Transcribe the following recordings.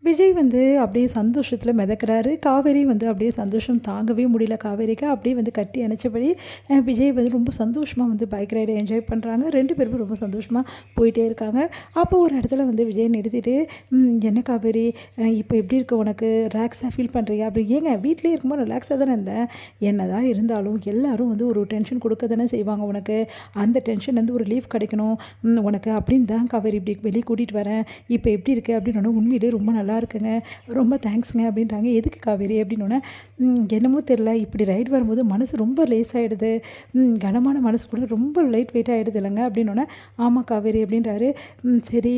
விஜய் வந்து அப்படியே சந்தோஷத்தில் மிதக்கிறாரு. காவேரி வந்து அப்படியே சந்தோஷம் தாங்கவே முடியல காவேரிக்கு. அப்படியே வந்து கட்டி அணைச்சபடி விஜய் வந்து ரொம்ப சந்தோஷமாக வந்து பைக் ரைடை என்ஜாய் பண்ணுறாங்க. 2 பேருமே ரொம்ப சந்தோஷமாக போயிட்டே இருக்காங்க. அப்போ ஒரு இடத்துல வந்து விஜய் நிறுத்திட்டு, என்ன காவேரி இப்போ எப்படி இருக்கு உனக்கு? ரிலாக்ஸாக ஃபீல் பண்ணுறியா? அப்படி ஏங்க வீட்டிலே இருக்கும்போது ரிலாக்ஸாக தானே இருந்தேன். என்னதான் இருந்தாலும் எல்லாரும் வந்து ஒரு டென்ஷன் கொடுக்க தானே செய்வாங்க உனக்கு. அந்த டென்ஷன்லேருந்து ஒரு ரிலீஃப் கிடைக்கணும் உனக்கு அப்படின்னு தான் காவேரி இப்படி வெளியே கூட்டிகிட்டு வரேன். இப்போ எப்படி இருக்கு அப்படின்னு உண்மையிலே ரொம்ப நல்லா இருக்குங்க, ரொம்ப தேங்க்ஸுங்க அப்படின்றாங்க. எதுக்கு காவேரி அப்படின்னோடனே, என்னமோ தெரில இப்படி ரைடு வரும்போது மனசு ரொம்ப லேஸ் ஆகிடுது, கனமான மனசு கூட ரொம்ப லைட் வெயிட் ஆகிடுது இல்லைங்க அப்படின்னோடனே, ஆமாம் காவேரி அப்படின்றாரு. சரி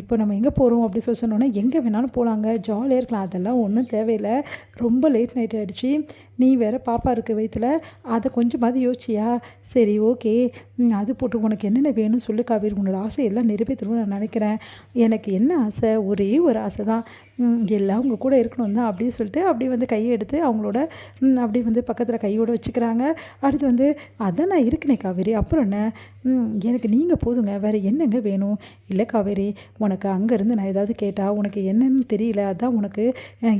இப்போ நம்ம எங்கே போகிறோம் அப்படி சொல்லி சொன்னோன்னே, எங்கே வேணாலும் போகலாங்க, ஜாலியாக இருக்கலாம், அதெல்லாம் ஒன்றும் தேவையில்லை, ரொம்ப லேட் நைட் ஆகிடுச்சு, நீ வேறு பாப்பா இருக்க வயிற்றுல, அதை கொஞ்சமாவது யோசிச்சியா? சரி ஓகே, அது போட்டு உனக்கு என்னென்ன வேணும்னு சொல்லு காவேரி, உன்னோட ஆசையெல்லாம் நிறைவேற்றணும்னு நான் நினைக்கிறேன். எனக்கு என்ன ஆசை, ஒரே ஒரு ஆசை தான், எல்லாம் உங்கள் கூட இருக்கணும் தான் அப்படின்னு சொல்லிட்டு அப்படியே வந்து கையை எடுத்து அவங்களோட அப்படியே வந்து பக்கத்தில் கையோடு வச்சுக்கிறாங்க. அடுத்து வந்து அதான் நான் இருக்கனே காவேரி, அப்புறம் என்ன, எனக்கு நீங்கள் போதுங்க, வேறு என்னங்க வேணும்? இல்லை காவேரி, உனக்கு அங்கேருந்து நான் ஏதாவது கேட்டால் உனக்கு என்னன்னு தெரியல, அதான் உனக்கு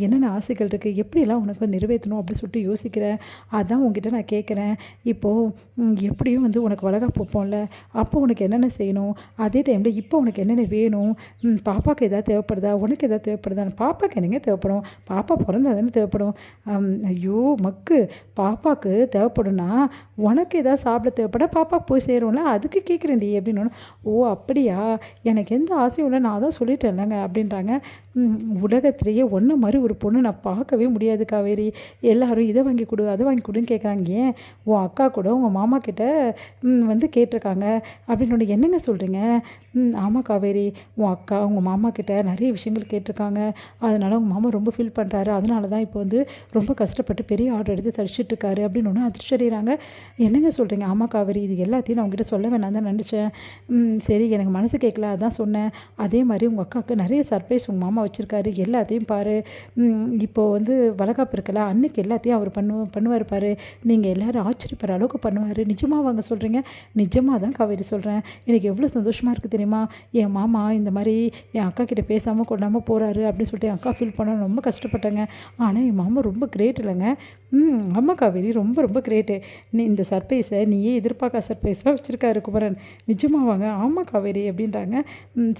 என்னென்ன ஆசைகள் இருக்குது, எப்படியெல்லாம் உனக்கு நிறைவேற்றணும் அப்படின்னு சொல்லிட்டு யோசிக்கிறேன், அதான் உங்ககிட்ட நான் கேட்குறேன். இப்போது எப்படியும் வந்து உனக்கு வளகாப்பு போப்போம்ல, அப்போ உனக்கு என்னென்ன செய்யணும், அதே டைமில் இப்போ உனக்கு என்னென்ன வேணும், பாப்பாவுக்கு எதாவது தேவைப்படுதா, உனக்கு எதாவது தேவைப்படுதா? பாப்பாவுக்கு என்னங்க தேவைப்படும், பாப்பா பிறந்தா தானே தேவைப்படும். ஐயோ மக்கு, பாப்பாவுக்கு தேவைப்படும்னா உனக்கு எதாவது சாப்பிட தேவைப்பட பாப்பாவுக்கு போய் சேரும்ல, அதுக்கு கேட்குறேன்டி அப்படின்னு. ஓ அப்படியா, எனக்கு எந்த ஆசையும் இல்லை, நான் தான் சொல்லிட்டேன்லங்க அப்படின்றாங்க. உலகத்திலேயே ஒன்றை மாதிரி ஒரு பொண்ணு நான் பார்க்கவே முடியாது காவேரி, எல்லாரும் இதை வாங்கி கொடு அதை வாங்கி கொடுன்னு கேட்குறாங்க. ஏன் உன் அக்கா கூட உங்கள் மாமா கிட்ட வந்து கேட்டிருக்காங்க அப்படின்னு. என்னங்க சொல்கிறீங்க? ஆமாம் காவேரி, உன் அக்கா உங்கள் மாமா கிட்ட நிறைய விஷயங்கள் கேட்டிருக்காங்க, அதனால் உங்கள் மாமா ரொம்ப ஃபீல் பண்ணுறாரு, அதனால தான் இப்போ வந்து ரொம்ப கஷ்டப்பட்டு பெரிய ஆர்டர் எடுத்து தரிச்சிட்ருக்காரு அப்படின்னு ஒன்று அதிர்ச்சி அடைகிறாங்க. என்னங்க சொல்கிறீங்க? ஆமாம் காவேரி, இது எல்லாத்தையும் நான் உங்ககிட்ட சொல்ல வேணாம் தான் நினச்சேன், சரி எனக்கு மனசு கேட்கல அதான் சொன்னேன். அதே மாதிரி உங்கள் அக்காவுக்கு நிறைய சர்ப்ரைஸ் உங்கள் மாமா வச்சுருக்காரு, எல்லாத்தையும் பாரு, இப்போது வந்து வளகாப்பு இருக்கல அன்னைக்கு எல்லாத்தையும் அவர் பண்ணுவார் பாரு, நீங்கள் எல்லோரும் ஆச்சரியப்படுற அளவுக்கு பண்ணுவார். நிஜமாக வாங்க சொல்கிறீங்க? நிஜமாக தான் காவேரி சொல்கிறேன், எனக்கு எவ்வளோ சந்தோஷமாக இருக்குது தெரியுமா, என் மாமா இந்த மாதிரி என் அக்கா கிட்டே பேசாமல் கொண்டாமல் போகிறாரு அப்படின்னு சொல்லிட்டு என் அக்கா ஃபீல் பண்ண ரொம்ப கஷ்டப்பட்டேங்க. ஆனால் என் மாமா ரொம்ப கிரேட் இல்லைங்க. ஆமாம் காவேரி, ரொம்ப ரொம்ப கிரேட்டு, நீ இந்த சர்ப்ரைஸை நீயே எதிர்பார்க்க சர்ப்ரைஸாக வச்சுருக்காரு குமரன். நிஜமாவாங்க? ஆமாம் காவேரி அப்படின்றாங்க.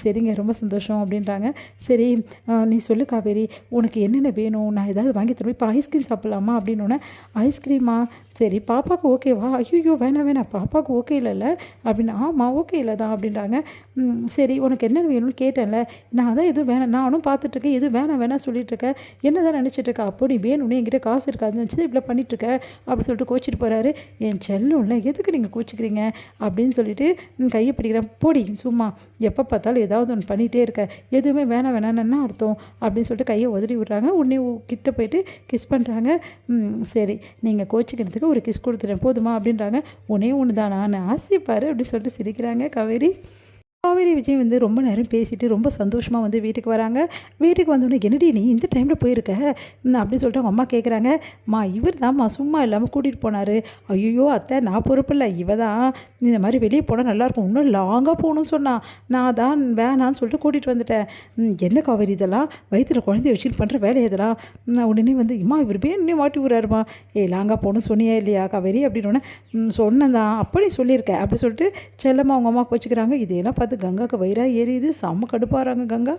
சரிங்க ரொம்ப சந்தோஷம் அப்படின்றாங்க. சரி நீ சொல்லு காவேரி, உனக்கு என்னென்ன வேணும், நான் ஏதாவது வாங்கி தருவேன். இப்போ ஐஸ்கிரீம் சாப்பிட்லாமா அப்படின்னோடனே, ஐஸ்கிரீமா, சரி பாப்பாவுக்கு ஓகேவா? ஐயோ வேணாம் வேணாம், பாப்பாவுக்கு ஓகே இல்லைல்ல அப்படின்னு. ஆமாம் ஓகே இல்லை தான் அப்படின்றாங்க. சரி உனக்கு என்னென்ன வேணும்னு கேட்டேன்ல, நான் தான் எதுவும் வேணாம், நானும் பார்த்துட்ருக்கேன், எதுவும் வேணாம் வேணாம் சொல்லிட்டுருக்கேன், என்ன தான் நினச்சிட்ருக்கா, அப்போ நீ வேணும்னு என்கிட்ட காசு இருக்காதுன்னு நினச்சி இப்படி பண்ணிகிட்ருக்க அப்படின்னு சொல்லிட்டு கோச்சிட்டு போகிறாரு. என் செல்லும்ல, எதுக்கு நீங்கள் கோச்சிக்கிறீங்க அப்படின்னு சொல்லிட்டு கையை பிடிக்கிறேன். போடி சும்மா, எப்போ பார்த்தாலும் ஏதாவது ஒன்று பண்ணிகிட்டே இருக்க, எதுவுமே வேணாம் வேணான்னு என்ன அர்த்தம் அப்படின்னு சொல்லிட்டு கையை உதறி விட்றாங்க. உடனே கிட்ட போயிட்டு கிஸ் பண்ணுறாங்க. சரி நீங்கள் கோச்சிக்கிறதுக்கு ஒரு கிஸ் கொடுத்துட்டேன் போதுமா அப்படின்றாங்க. ஒன்றே ஒன்று தான், நான் ஆசைப்பாரு அப்படின்னு சொல்லிட்டு சிரிக்கிறாங்க காவேரி. காவேரி விஜய் வந்து ரொம்ப நேரம் பேசிட்டு ரொம்ப சந்தோஷமாக வந்து வீட்டுக்கு வராங்க. வீட்டுக்கு வந்தோடனே, என்னடி நீ இந்த டைமில் போயிருக்க அப்படின்னு சொல்லிட்டு அவங்க அம்மா கேட்குறாங்க. மா இவர் தான்மா சும்மா இல்லாமல் கூட்டிகிட்டு போனார். ஐயோ அத்தை நான் பொறுப்பு இல்லை, இவ தான் இந்த மாதிரி வெளியே போனால் நல்லாயிருக்கும், இன்னும் லாங்காக போகணும்னு சொன்னான், நான் தான் வேணான்னு சொல்லிட்டு கூட்டிகிட்டு வந்துட்டேன். என்ன காவேரி இதெல்லாம், வயிற்றில் குழந்தைய வச்சுட்டு பண்ணுற வேலை இதெல்லாம். உடனே வந்து இம்மா இவர் இன்னும் மாட்டி விடுறாருமா, லாங்காக போகணும்னு சொன்னியா இல்லையா காவேரி அப்படின்னோடனே, சொன்னதான் அப்படி சொல்லியிருக்கேன் அப்படி சொல்லிட்டு செல்லம்மா அவங்க அம்மா வச்சுக்கிறாங்க. இதையெல்லாம் பார்த்து கங்காவுக்கு வயிறாக ஏறியுது, செம்ம கடுப்பாகிறாங்க கங்கா.